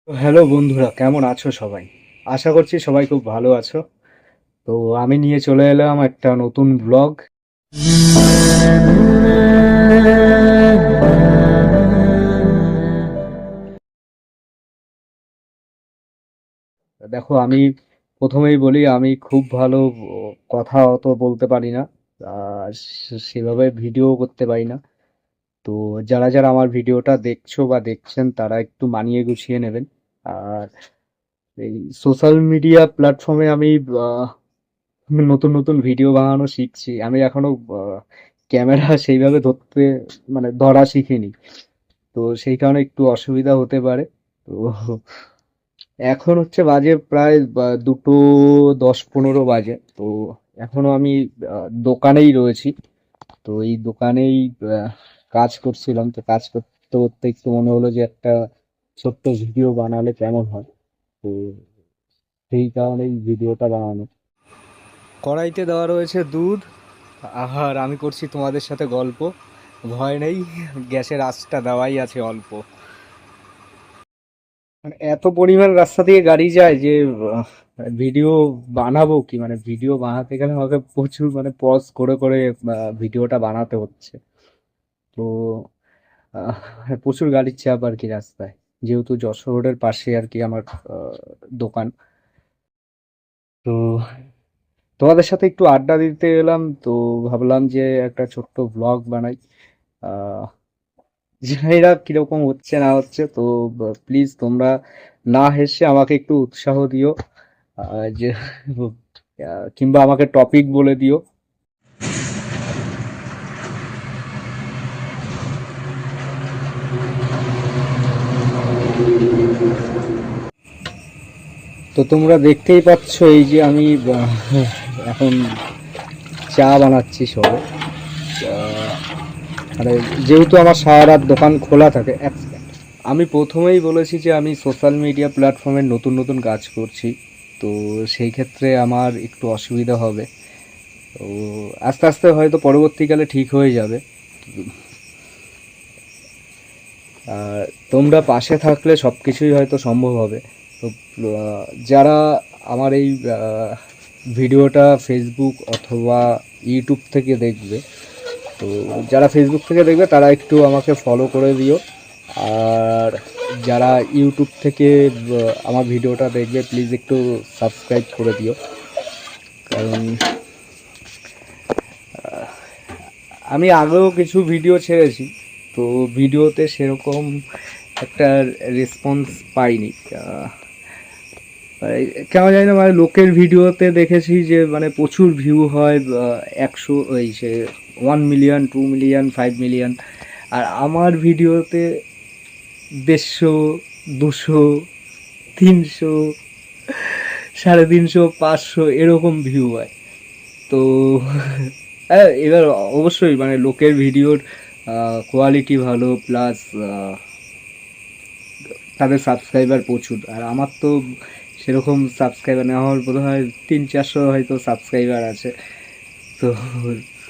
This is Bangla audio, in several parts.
তো হ্যালো বন্ধুরা, কেমন আছো সবাই? আশা করছি সবাই খুব ভালো আছো। তো আমি নিয়ে চলে এলাম একটা নতুন ব্লগ। দেখো, আমি প্রথমেই বলি, আমি খুব ভালো কথা অত বলতে পারি না, আর সেভাবে ভিডিও করতে পারি না। তো যারা যারা আমার ভিডিওটা দেখছো বা দেখছেন তারা একটু মানিয়ে গুছিয়ে নেবেন। আর এই সোশ্যাল মিডিয়া প্ল্যাটফর্মে আমি নতুন নতুন ভিডিও বানানো শিখছি। আমি এখনো ক্যামেরা সেইভাবে ধরতে, মানে ধরা শিখিনি। তো সেই কারণে একটু অসুবিধা হতে পারে। তো এখন হচ্ছে বাজে প্রায় 2:10-15 বাজে। তো এখনো আমি দোকানেই রয়েছি। তো এই দোকানেই আহ, কাজ করছিলাম। তো কাজ করতে করতে একটু মনে হলো যে একটা ছোট্ট ভিডিও বানালে কেমন হয়। তো সেই কারণেই ভিডিওটা বানানো। কড়াইতে দেওয়া রয়েছে দুধ, আর আমি করছি তোমাদের সাথে গল্প। ভয় নেই, গ্যাসের আঁচটা দেওয়াই আছে অল্প। মানে এত পরিমাণ রাস্তা দিয়ে গাড়ি যায় যে ভিডিও বানাবো কি, মানে ভিডিও বানাতে গেলে আমাকে প্রচুর মানে পজ করে করে ভিডিওটা বানাতে হচ্ছে। তো প্রচুর গাড়ির চাপ আর কি রাস্তায়, যেহেতু যশোর রোডের পাশে আর কি আমার দোকান। তো তোমাদের সাথে একটু আড্ডা দিতে এলাম, তো ভাবলাম যে একটা ছোট্ট ব্লগ বানাই। আহ জানি না কিরকম হচ্ছে না হচ্ছে। তো প্লিজ তোমরা না হেসে আমাকে একটু উৎসাহ দিও, যে কিংবা আমাকে টপিক বলে দিও। তো তোমরা দেখতেই পাচ্ছ এই যে আমি এখন চা বানাচ্ছি সবে। মানে যেহেতু আমার সারা রাত দোকান খোলা থাকে। এক second। আমি প্রথমেই বলেছি যে আমি সোশ্যাল মিডিয়া প্ল্যাটফর্মে নতুন নতুন কাজ করছি। তো সেই ক্ষেত্রে আমার একটু অসুবিধা হবে। তো আস্তে আস্তে হয়তো পরবর্তীকালে ঠিক হয়ে যাবে। আর তোমরা পাশে থাকলে সব কিছুই হয়তো সম্ভব হবে। তো যারা আমার এই ভিডিওটা ফেসবুক অথবা ইউটিউব থেকে দেখবে, তো যারা ফেসবুক থেকে দেখবে তারা একটু আমাকে ফলো করে দিও। আর যারা ইউটিউব থেকে আমার ভিডিওটা দেখবে, প্লিজ একটু সাবস্ক্রাইব করে দিও। কারণ আমি আগেও কিছু ভিডিও ছেড়েছি, তো ভিডিওতে সেরকম একটা রেসপন্স পাইনি। কেন জানি না, মানে লোকের ভিডিওতে দেখেছি যে মানে প্রচুর ভিউ হয়, 100, ওই সে 1 মিলিয়ন, 2 মিলিয়ন, 5 মিলিয়ন। আর আমার ভিডিওতে 150, 200, 300, 350, 500 এরকম ভিউ হয়। তো হ্যাঁ, এবার অবশ্যই মানে লোকের ভিডিওর কোয়ালিটি ভালো, প্লাস তাদের সাবস্ক্রাইবার প্রচুর। আর আমার তো সেরকম সাবস্ক্রাইবার নেই, আমার বোধ হয় 300-400 হয়তো সাবস্ক্রাইবার আছে। তো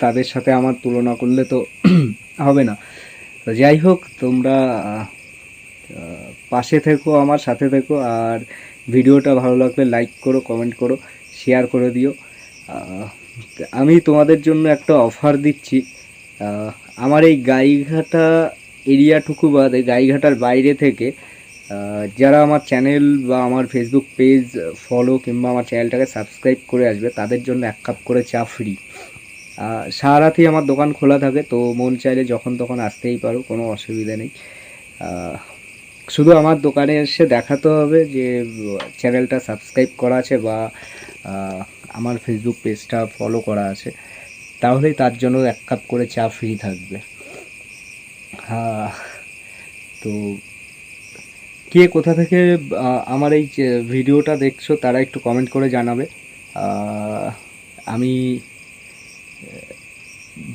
তাদের সাথে আমার তুলনা করলে তো হবে না। তো যাই হোক, তোমরা পাশে থেকো, আমার সাথে থেকো। আর ভিডিওটা ভালো লাগলে লাইক করো, কমেন্ট করো, শেয়ার করে দিও। আহ, আমি তোমাদের জন্য একটা অফার দিচ্ছি। আহ, আমার এই গাইঘাটা এরিয়াটুকু বাদে, গাইঘাটার বাইরে থেকে যারা আমার চ্যানেল বা আমার ফেসবুক পেজ ফলো কিংবা আমার চ্যানেলটাকে সাবস্ক্রাইব করে আসবে, তাদের জন্য 1 কাপ করে চা ফ্রি। সারা রাতই আমার দোকান খোলা থাকে, তো মন চাইলে যখন তখন আসতেই পারো, কোনো অসুবিধা নেই। আহ, শুধু আমার দোকানে এসে দেখাতে হবে যে চ্যানেলটা সাবস্ক্রাইব করা আছে বা আহ, আমার ফেসবুক পেজটা ফলো করা আছে, তাহলেই তার জন্য 1 কাপ করে চা ফ্রি থাকবে। আহ, তো কে কোথা থেকে আমার এই ভিডিওটা দেখছো তারা একটু কমেন্ট করে জানাবে। আহ, আমি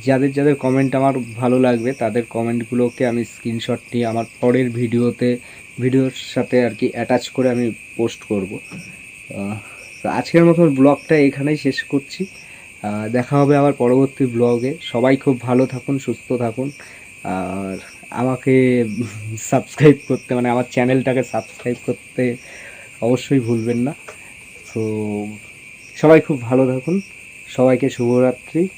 যাদের যাদের কমেন্ট আমার ভালো লাগবে তাদের কমেন্টগুলোকে আমি স্ক্রিনশট নিয়ে আমার পরের ভিডিওর সাথে আর কি অ্যাটাচ করে আমি পোস্ট করব। তো আজকের মতো ব্লগটা এখানেই শেষ করছি। দেখা হবে আবার পরবর্তী ব্লগে। সবাই খুব ভালো থাকুন, সুস্থ থাকুন। আর আমাকে সাবস্ক্রাইব করতে, মানে আমার চ্যানেলটাকে সাবস্ক্রাইব করতে অবশ্যই ভুলবেন না। তো সবাই খুব ভালো থাকুন, সবাইকে শুভরাত্রি।